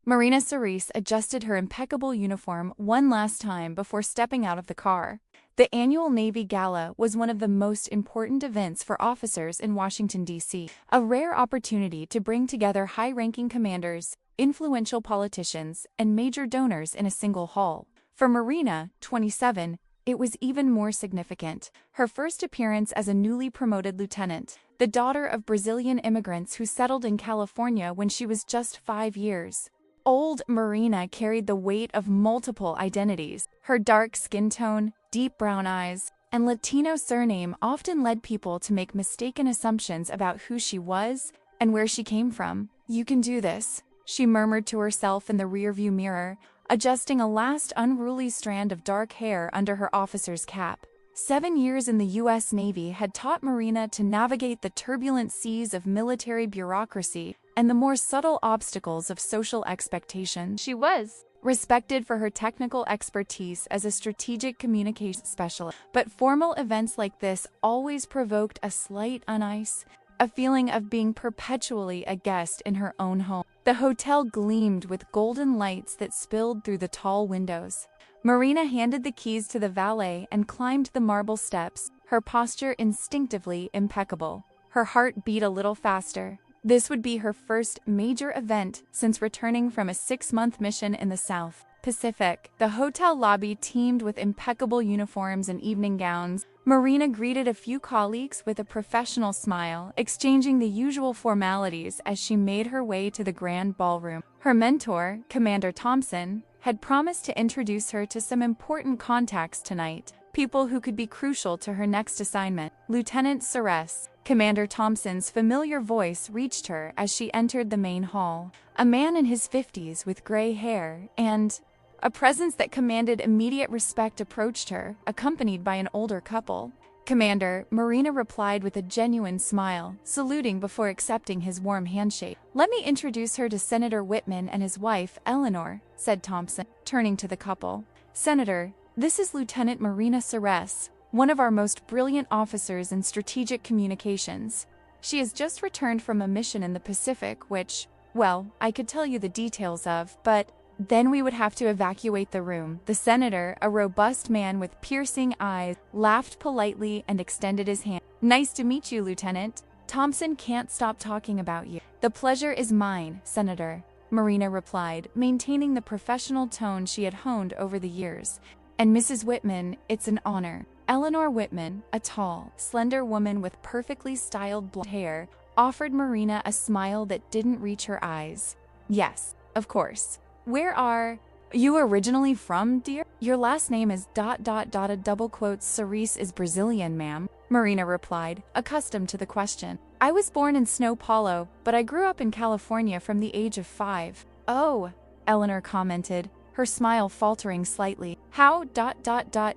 Marina Cerise adjusted her impeccable uniform one last time before stepping out of the car. The annual Navy Gala was one of the most important events for officers in Washington, D.C., a rare opportunity to bring together high-ranking commanders, influential politicians, and major donors in a single hall. For Marina, 27, it was even more significant. Her first appearance as a newly promoted lieutenant, the daughter of Brazilian immigrants who settled in California when she was just 5 years old, Marina carried the weight of multiple identities. Her dark skin tone, deep brown eyes, and Latino surname often led people to make mistaken assumptions about who she was and where she came from. "You can do this," she murmured to herself in the rearview mirror, adjusting a last unruly strand of dark hair under her officer's cap. 7 years in the U.S. Navy had taught Marina to navigate the turbulent seas of military bureaucracy and the more subtle obstacles of social expectations. She was respected for her technical expertise as a strategic communications specialist, but formal events like this always provoked a slight unease, a feeling of being perpetually a guest in her own home. The hotel gleamed with golden lights that spilled through the tall windows. Marina handed the keys to the valet and climbed the marble steps, her posture instinctively impeccable. Her heart beat a little faster. This would be her first major event since returning from a 6-month mission in the South Pacific. The hotel lobby teemed with impeccable uniforms and evening gowns. Marina greeted a few colleagues with a professional smile, exchanging the usual formalities as she made her way to the grand ballroom. Her mentor, Commander Thompson, had promised to introduce her to some important contacts tonight, people who could be crucial to her next assignment. Lieutenant Cerise, Commander Thompson's familiar voice reached her as she entered the main hall. A man in his 50s with gray hair and a presence that commanded immediate respect approached her, accompanied by an older couple. "Commander," Marina replied with a genuine smile, saluting before accepting his warm handshake. "Let me introduce her to Senator Whitman and his wife, Eleanor," said Thompson, turning to the couple. "Senator, this is Lieutenant Marina Cerise, one of our most brilliant officers in strategic communications. She has just returned from a mission in the Pacific which, well, I could tell you the details of, but then we would have to evacuate the room." The senator, a robust man with piercing eyes, laughed politely and extended his hand. "Nice to meet you, Lieutenant. Thompson can't stop talking about you." "The pleasure is mine, Senator," Marina replied, maintaining the professional tone she had honed over the years. "And Mrs. Whitman, it's an honor." Eleanor Whitman, a tall, slender woman with perfectly styled blonde hair, offered Marina a smile that didn't reach her eyes. "Yes, of course. Where are you originally from, dear?" "Your last name is ... Cerise is Brazilian, ma'am," Marina replied, accustomed to the question. "I was born in São Paulo, but I grew up in California from the age of 5. "Oh," Eleanor commented, her smile faltering slightly. "How ...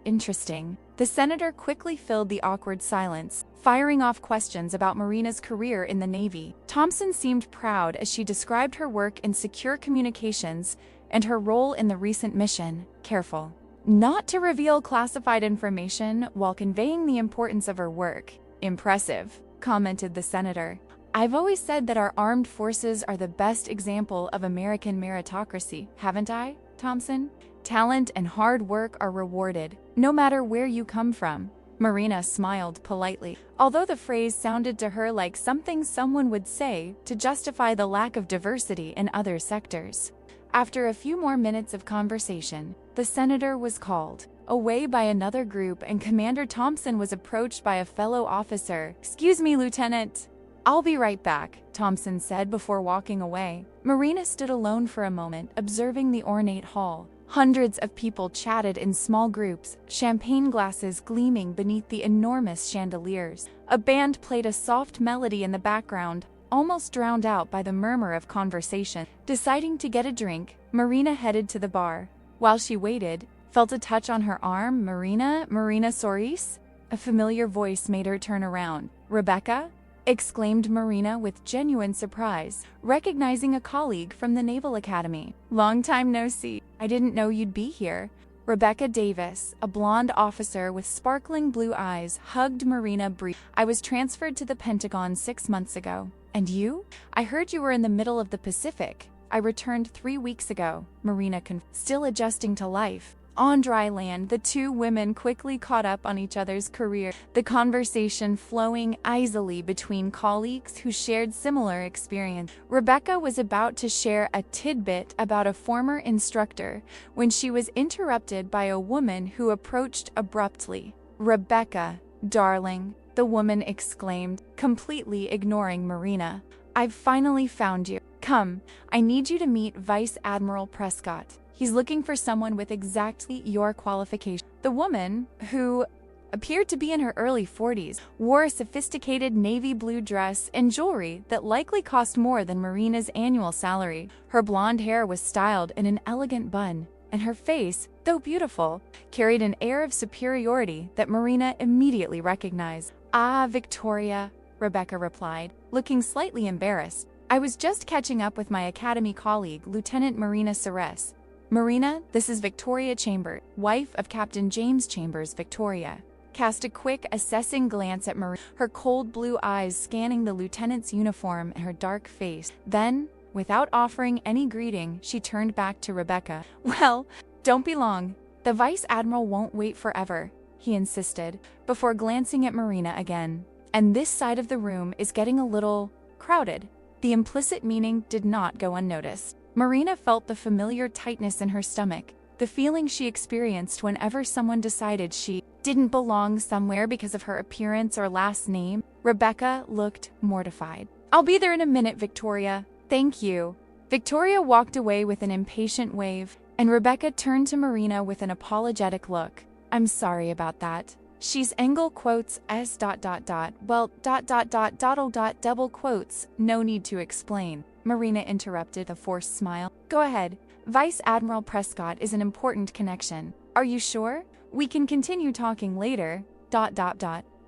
interesting." The senator quickly filled the awkward silence, firing off questions about Marina's career in the Navy. Thompson seemed proud as she described her work in secure communications and her role in the recent mission, careful not to reveal classified information while conveying the importance of her work. "Impressive," commented the senator. "I've always said that our armed forces are the best example of American meritocracy, haven't I, Thompson? Talent and hard work are rewarded, no matter where you come from." Marina smiled politely, although the phrase sounded to her like something someone would say to justify the lack of diversity in other sectors. After a few more minutes of conversation, the senator was called away by another group and Commander Thompson was approached by a fellow officer. "Excuse me, Lieutenant." "I'll be right back," Thompson said before walking away. Marina stood alone for a moment, observing the ornate hall. Hundreds of people chatted in small groups, champagne glasses gleaming beneath the enormous chandeliers. A band played a soft melody in the background, almost drowned out by the murmur of conversation. Deciding to get a drink, Marina headed to the bar. While she waited, felt a touch on her arm. Marina Cerise?" A familiar voice made her turn around. "Rebecca?" exclaimed Marina with genuine surprise, recognizing a colleague from the Naval Academy. "Long time no see. I didn't know you'd be here." Rebecca Davis, a blonde officer with sparkling blue eyes, hugged Marina briefly. "I was transferred to the Pentagon 6 months ago. And you? I heard you were in the middle of the Pacific. I returned 3 weeks ago, Marina still adjusting to life. On dry land, the two women quickly caught up on each other's career, the conversation flowing easily between colleagues who shared similar experience. Rebecca was about to share a tidbit about a former instructor when she was interrupted by a woman who approached abruptly. "Rebecca, darling," the woman exclaimed, completely ignoring Marina. "I've finally found you. Come, I need you to meet Vice Admiral Prescott. He's looking for someone with exactly your qualifications." The woman, who appeared to be in her early 40s, wore a sophisticated navy blue dress and jewelry that likely cost more than Marina's annual salary. Her blonde hair was styled in an elegant bun, and her face, though beautiful, carried an air of superiority that Marina immediately recognized. "Ah, Victoria," Rebecca replied, looking slightly embarrassed. "I was just catching up with my academy colleague, Lieutenant Marina Ceres. Marina, this is Victoria Chambers, wife of Captain James Chambers." Victoria cast a quick, assessing glance at Marina, her cold blue eyes scanning the lieutenant's uniform and her dark face. Then, without offering any greeting, she turned back to Rebecca. "Well, don't be long. The Vice Admiral won't wait forever," he insisted, before glancing at Marina again. "And this side of the room is getting a little crowded." The implicit meaning did not go unnoticed. Marina felt the familiar tightness in her stomach, the feeling she experienced whenever someone decided she didn't belong somewhere because of her appearance or last name. Rebecca looked mortified. "I'll be there in a minute, Victoria. Thank you." Victoria walked away with an impatient wave, and Rebecca turned to Marina with an apologetic look. "I'm sorry about that. She's angle quotes s ... well ... double quotes, no need to explain." Marina interrupted a forced smile. "Go ahead. Vice Admiral Prescott is an important connection. Are you sure? We can continue talking later ...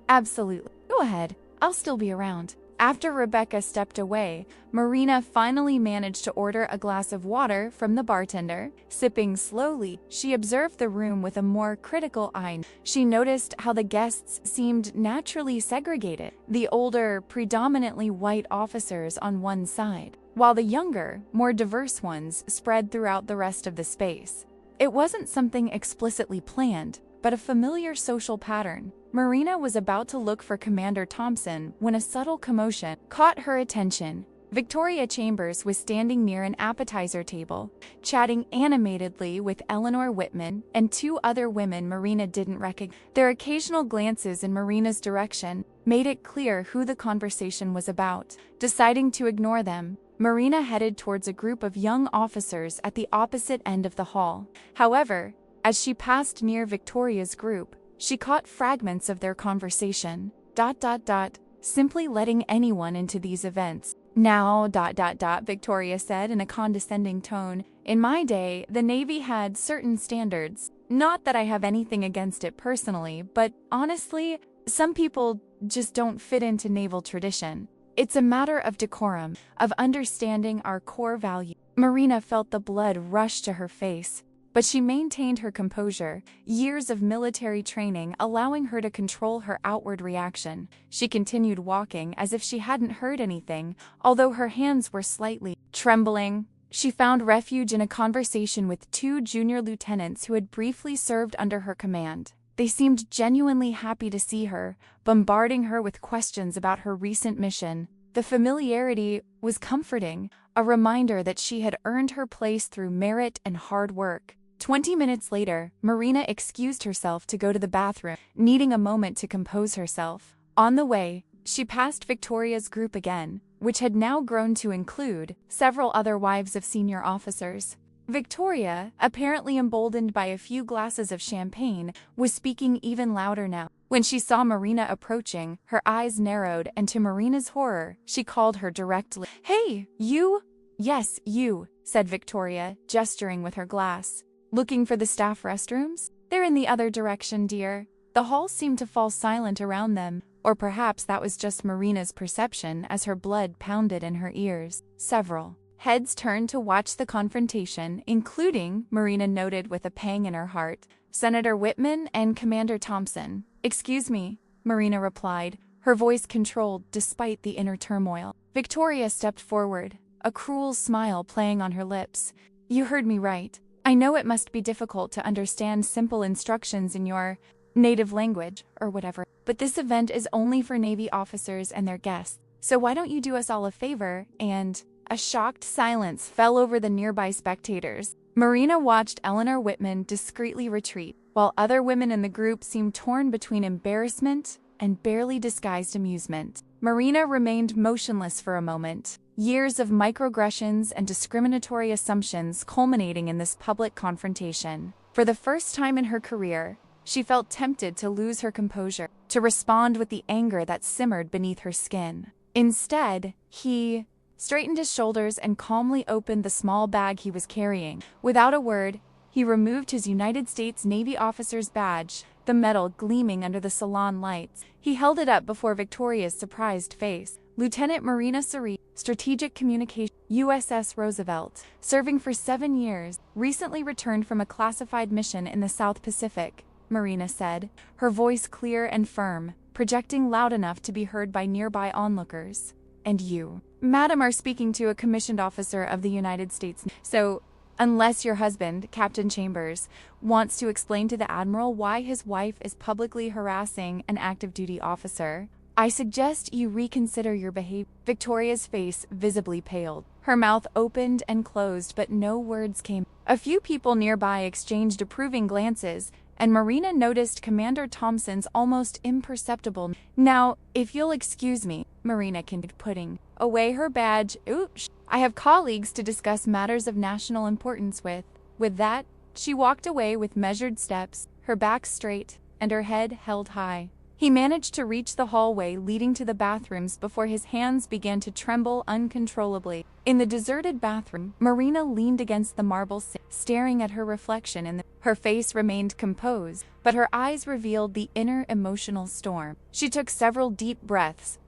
Absolutely. Go ahead. I'll still be around." After Rebecca stepped away, Marina finally managed to order a glass of water from the bartender. Sipping slowly, she observed the room with a more critical eye. She noticed how the guests seemed naturally segregated, the older, predominantly white officers on one side, while the younger, more diverse ones spread throughout the rest of the space. It wasn't something explicitly planned, but a familiar social pattern. Marina was about to look for Commander Thompson when a subtle commotion caught her attention. Victoria Chambers was standing near an appetizer table, chatting animatedly with Eleanor Whitman and two other women Marina didn't recognize. Their occasional glances in Marina's direction made it clear who the conversation was about. Deciding to ignore them, Marina headed towards a group of young officers at the opposite end of the hall. However, as she passed near Victoria's group, she caught fragments of their conversation. Simply letting anyone into these events. "Now, Victoria said in a condescending tone. "In my day, the Navy had certain standards. Not that I have anything against it personally, but honestly, some people just don't fit into naval tradition. It's a matter of decorum, of understanding our core values." Marina felt the blood rush to her face, but she maintained her composure, years of military training allowing her to control her outward reaction. She continued walking as if she hadn't heard anything, although her hands were slightly trembling. She found refuge in a conversation with two junior lieutenants who had briefly served under her command. They seemed genuinely happy to see her, bombarding her with questions about her recent mission. The familiarity was comforting, a reminder that she had earned her place through merit and hard work. 20 minutes later, Marina excused herself to go to the bathroom, needing a moment to compose herself. On the way, she passed Victoria's group again, which had now grown to include several other wives of senior officers. Victoria, apparently emboldened by a few glasses of champagne, was speaking even louder now. When she saw Marina approaching, her eyes narrowed, and to Marina's horror, she called her directly. "Hey, you?" "Yes, you," said Victoria, gesturing with her glass. "Looking for the staff restrooms?" "They're in the other direction, dear." The hall seemed to fall silent around them, or perhaps that was just Marina's perception as her blood pounded in her ears. Several heads turned to watch the confrontation, including, Marina noted with a pang in her heart, Senator Whitman and Commander Thompson. "Excuse me," Marina replied, her voice controlled despite the inner turmoil. Victoria stepped forward. a cruel smile playing on her lips. "You heard me right. I know it must be difficult to understand simple instructions in your native language, or whatever, but this event is only for Navy officers and their guests. So why don't you do us all a favor and—" A shocked silence fell over the nearby spectators. Marina watched Eleanor Whitman discreetly retreat, while other women in the group seemed torn between embarrassment and barely disguised amusement. Marina remained motionless for a moment, years of microaggressions and discriminatory assumptions culminating in this public confrontation. For the first time in her career, she felt tempted to lose her composure, to respond with the anger that simmered beneath her skin. Instead, he straightened his shoulders and calmly opened the small bag he was carrying. Without a word, he removed his United States Navy officer's badge, the metal gleaming under the salon lights. He held it up before Victoria's surprised face. Lieutenant Marina Suri, Strategic Communications, USS Roosevelt, serving for 7 years, recently returned from a classified mission in the South Pacific, Marina said, her voice clear and firm, projecting loud enough to be heard by nearby onlookers. "And you, madam, are speaking to a commissioned officer of the United States. So, unless your husband, Captain Chambers, wants to explain to the Admiral why his wife is publicly harassing an active duty officer, I suggest you reconsider your behavior." Victoria's face visibly paled. Her mouth opened and closed, but no words came. A few people nearby exchanged approving glances, and Marina noticed Commander Thompson's almost imperceptible "Now, if you'll excuse me," Marina continued, putting away her badge. "Oops, I have colleagues to discuss matters of national importance with." With that, she walked away with measured steps, her back straight, and her head held high. He managed to reach the hallway leading to the bathrooms before his hands began to tremble uncontrollably. In the deserted bathroom, Marina leaned against the marble sink, staring at her reflection in the. Her face remained composed, but her eyes revealed the inner emotional storm. She took several deep breaths.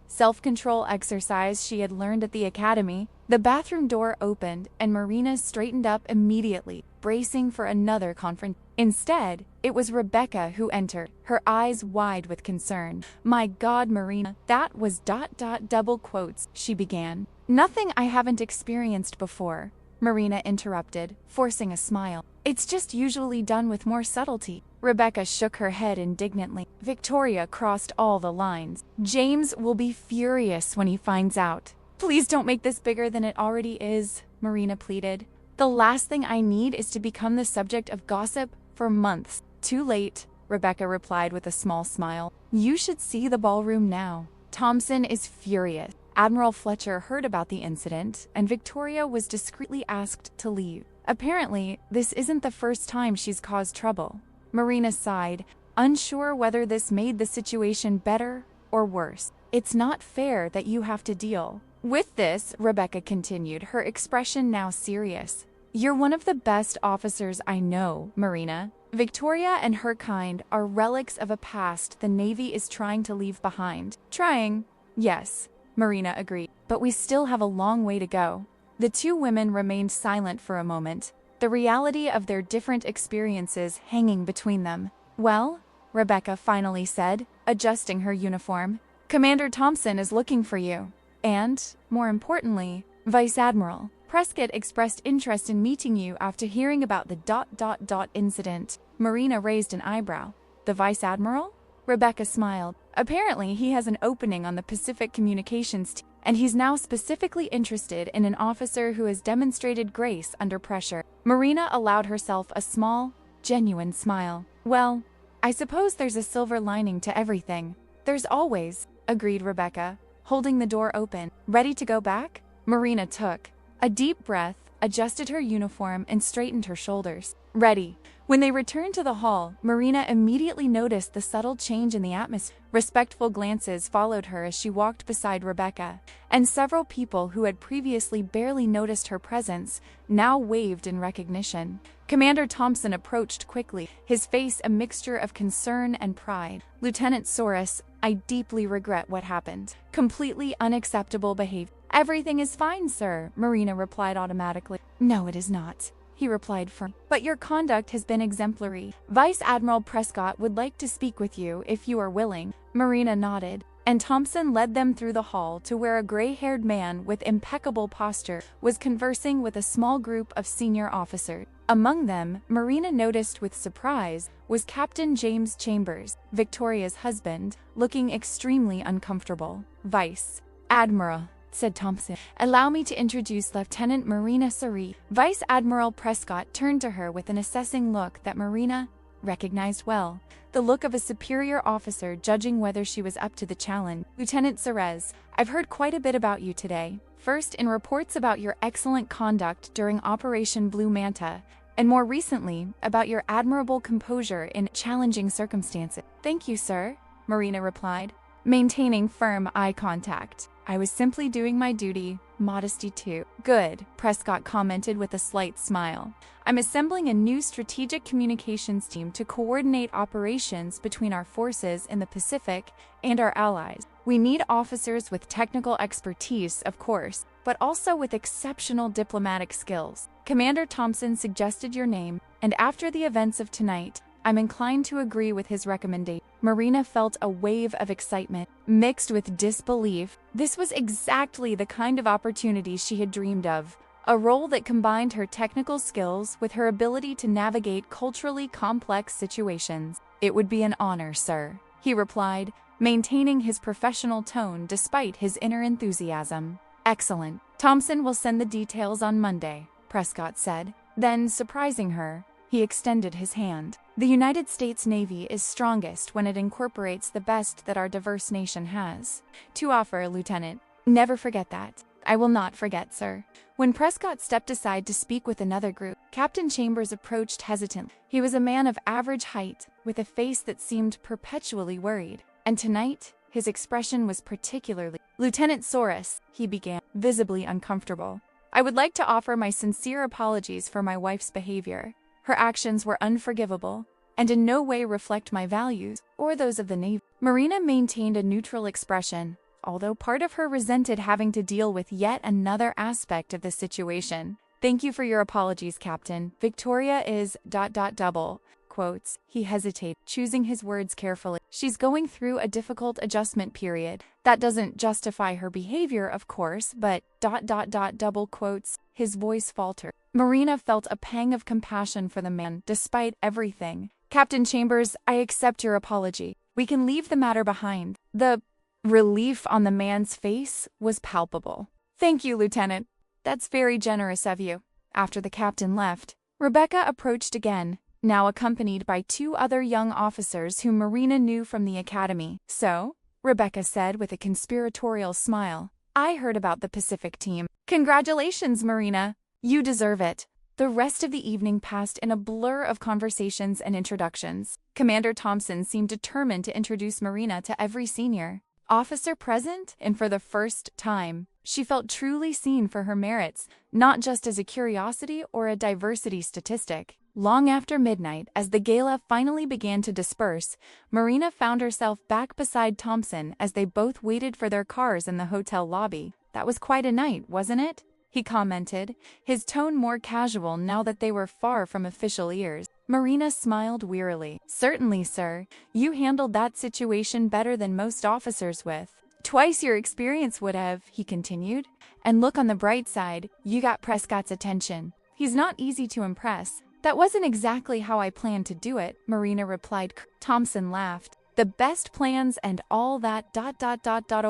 Self-control exercise she had learned at the academy. The bathroom door opened, and Marina straightened up immediately, bracing for another confrontation. Instead, it was Rebecca who entered, her eyes wide with concern. "My God, Marina, that was ... double quotes," she began. "Nothing I haven't experienced before," Marina interrupted, forcing a smile. "It's just usually done with more subtlety." Rebecca shook her head indignantly. Victoria crossed all the lines. "James will be furious when he finds out." "Please don't make this bigger than it already is," Marina pleaded. "The last thing I need is to become the subject of gossip for months." "Too late," Rebecca replied with a small smile. "You should see the ballroom now. Thompson is furious." Admiral Fletcher heard about the incident, and Victoria was discreetly asked to leave. Apparently, this isn't the first time she's caused trouble. Marina sighed, unsure whether this made the situation better or worse. "It's not fair that you have to deal with this," Rebecca continued, her expression now serious. "You're one of the best officers I know, Marina. Victoria and her kind are relics of a past the Navy is trying to leave behind." "Trying, yes," Marina agreed, "but we still have a long way to go." The two women remained silent for a moment, the reality of their different experiences hanging between them. "Well," Rebecca finally said, adjusting her uniform, "Commander Thompson is looking for you. And, more importantly, Vice Admiral Prescott expressed interest in meeting you after hearing about the ... incident." Marina raised an eyebrow. "The Vice Admiral?" Rebecca smiled. "Apparently he has an opening on the Pacific Communications team, and he's now specifically interested in an officer who has demonstrated grace under pressure." Marina allowed herself a small, genuine smile. "Well, I suppose there's a silver lining to everything." "There's always," agreed Rebecca, holding the door open. "Ready to go back?" Marina took a deep breath, adjusted her uniform, and straightened her shoulders. "Ready." When they returned to the hall, Marina immediately noticed the subtle change in the atmosphere. Respectful glances followed her as she walked beside Rebecca, and several people who had previously barely noticed her presence now waved in recognition. Commander Thompson approached quickly, his face a mixture of concern and pride. "Lieutenant Soros, I deeply regret what happened. Completely unacceptable behavior." "Everything is fine, sir," Marina replied automatically. "No, it is not," he replied firmly. "But your conduct has been exemplary. Vice Admiral Prescott would like to speak with you if you are willing." Marina nodded. and Thompson led them through the hall to where a gray-haired man with impeccable posture was conversing with a small group of senior officers. Among them, Marina noticed with surprise, was Captain James Chambers, Victoria's husband, looking extremely uncomfortable. "Vice Admiral," said Thompson. "Allow me to introduce Lieutenant Marina Suri." Vice Admiral Prescott turned to her with an assessing look that Marina recognized well. The look of a superior officer judging whether she was up to the challenge. "Lieutenant Cerez, I've heard quite a bit about you today. First, in reports about your excellent conduct during Operation Blue Manta, and more recently, about your admirable composure in challenging circumstances." "Thank you, sir," Marina replied, maintaining firm eye contact. "I was simply doing my duty, modesty too." "Good," Prescott commented with a slight smile. "I'm assembling a new strategic communications team to coordinate operations between our forces in the Pacific and our allies. We need officers with technical expertise, of course, but also with exceptional diplomatic skills. Commander Thompson suggested your name, and after the events of tonight, I'm inclined to agree with his recommendation." Marina felt a wave of excitement, mixed with disbelief. This was exactly the kind of opportunity she had dreamed of. A role that combined her technical skills with her ability to navigate culturally complex situations. "It would be an honor, sir," he replied, maintaining his professional tone despite his inner enthusiasm. "Excellent. Thompson will send the details on Monday," Prescott said. Then, surprising her, he extended his hand. "The United States Navy is strongest when it incorporates the best that our diverse nation has to offer, Lieutenant. Never forget that." "I will not forget, sir." When Prescott stepped aside to speak with another group, Captain Chambers approached hesitantly. He was a man of average height, with a face that seemed perpetually worried. And tonight, his expression was particularly. "Lieutenant Soros," he began, visibly uncomfortable, "I would like to offer my sincere apologies for my wife's behavior. Her actions were unforgivable, and in no way reflect my values or those of the Navy." Marina maintained a neutral expression, although part of her resented having to deal with yet another aspect of the situation. "Thank you for your apologies, Captain. Victoria is ... double quotes." He hesitated, choosing his words carefully. "She's going through a difficult adjustment period. That doesn't justify her behavior, of course, but ... double quotes." His voice faltered. Marina felt a pang of compassion for the man, despite everything. "Captain Chambers, I accept your apology. We can leave the matter behind." The relief on the man's face was palpable. "Thank you, Lieutenant. That's very generous of you." After the captain left, Rebecca approached again, now accompanied by two other young officers whom Marina knew from the academy. "So," Rebecca said with a conspiratorial smile, "I heard about the Pacific team. Congratulations, Marina. You deserve it." The rest of the evening passed in a blur of conversations and introductions. Commander Thompson seemed determined to introduce Marina to every senior officer present, and for the first time, she felt truly seen for her merits, not just as a curiosity or a diversity statistic. Long after midnight, as the gala finally began to disperse, Marina found herself back beside Thompson as they both waited for their cars in the hotel lobby. "That was quite a night, wasn't it?" he commented, his tone more casual now that they were far from official ears. Marina smiled wearily. "Certainly, sir. You handled that situation better than most officers with. Twice your experience would have," he continued. "And look on the bright side, you got Prescott's attention. He's not easy to impress." "That wasn't exactly how I planned to do it," Marina replied. Thompson laughed. "The best plans and all that ...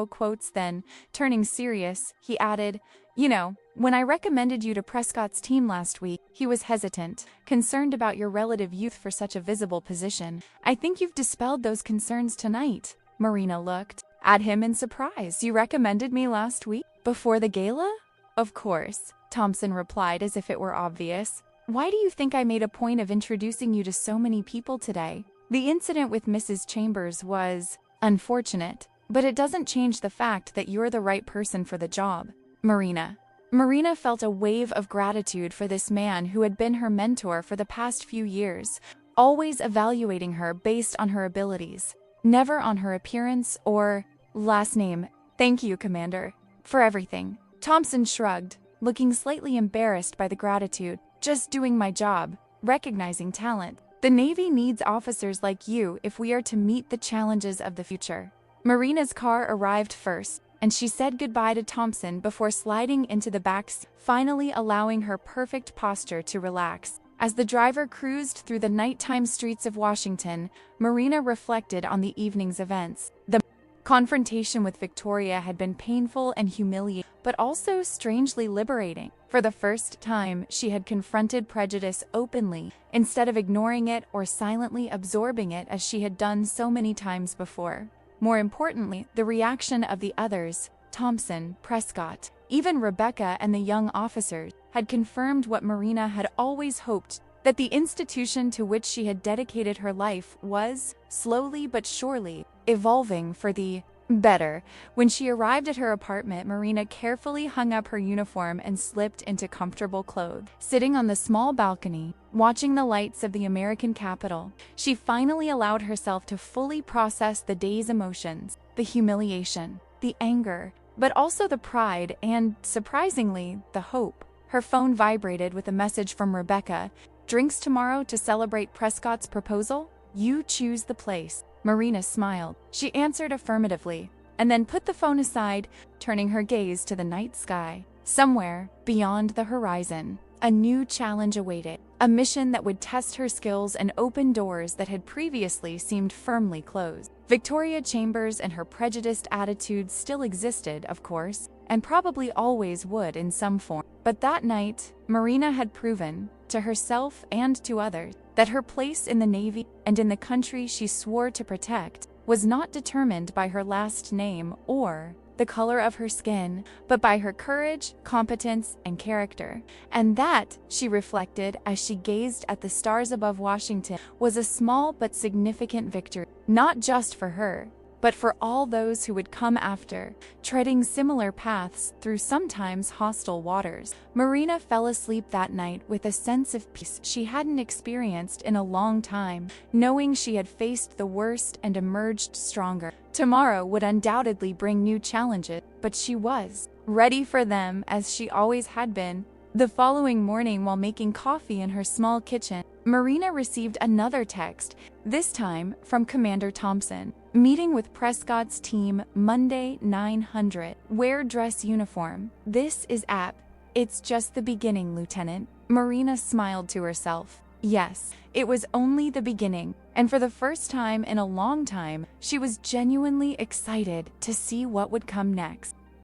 quotes." Then, turning serious, he added, "You know, when I recommended you to Prescott's team last week, he was hesitant, concerned about your relative youth for such a visible position. I think you've dispelled those concerns tonight." Marina looked at him in surprise. "You recommended me last week? Before the gala?" "Of course," Thompson replied as if it were obvious. "Why do you think I made a point of introducing you to so many people today? The incident with Mrs. Chambers was unfortunate, but it doesn't change the fact that you're the right person for the job." Marina felt a wave of gratitude for this man who had been her mentor for the past few years, always evaluating her based on her abilities, never on her appearance or last name. "Thank you, Commander, for everything." Thompson shrugged, looking slightly embarrassed by the gratitude. "Just doing my job, recognizing talent. The Navy needs officers like you if we are to meet the challenges of the future." Marina's car arrived first, and she said goodbye to Thompson before sliding into the back seat, finally allowing her perfect posture to relax. As the driver cruised through the nighttime streets of Washington, Marina reflected on the evening's events. The confrontation with Victoria had been painful and humiliating, but also strangely liberating. For the first time, she had confronted prejudice openly, instead of ignoring it or silently absorbing it as she had done so many times before. More importantly, the reaction of the others, Thompson, Prescott, even Rebecca and the young officers, had confirmed what Marina had always hoped, that the institution to which she had dedicated her life was, slowly but surely, evolving for the better. When she arrived at her apartment, Marina carefully hung up her uniform and slipped into comfortable clothes. Sitting on the small balcony, watching the lights of the American Capitol, she finally allowed herself to fully process the day's emotions, the humiliation, the anger, but also the pride and, surprisingly, the hope. Her phone vibrated with a message from Rebecca. "Drinks tomorrow to celebrate Prescott's proposal? You choose the place." Marina smiled. She answered affirmatively, and then put the phone aside, turning her gaze to the night sky. Somewhere, beyond the horizon, a new challenge awaited, a mission that would test her skills and open doors that had previously seemed firmly closed. Victoria Chambers and her prejudiced attitudes still existed, of course, and probably always would in some form. But that night, Marina had proven, to herself and to others, that her place in the Navy and in the country she swore to protect was not determined by her last name or the color of her skin, but by her courage, competence, and character. And that, she reflected as she gazed at the stars above Washington, was a small but significant victory, not just for her, but for all those who would come after, treading similar paths through sometimes hostile waters. Marina fell asleep that night with a sense of peace she hadn't experienced in a long time, knowing she had faced the worst and emerged stronger. Tomorrow would undoubtedly bring new challenges, but she was ready for them as she always had been. The following morning, while making coffee in her small kitchen, Marina received another text, this time from Commander Thompson. "Meeting with Prescott's team Monday 900. Wear dress uniform. This is apt. It's just the beginning, Lieutenant." Marina smiled to herself. Yes, it was only the beginning, and for the first time in a long time, she was genuinely excited to see what would come next.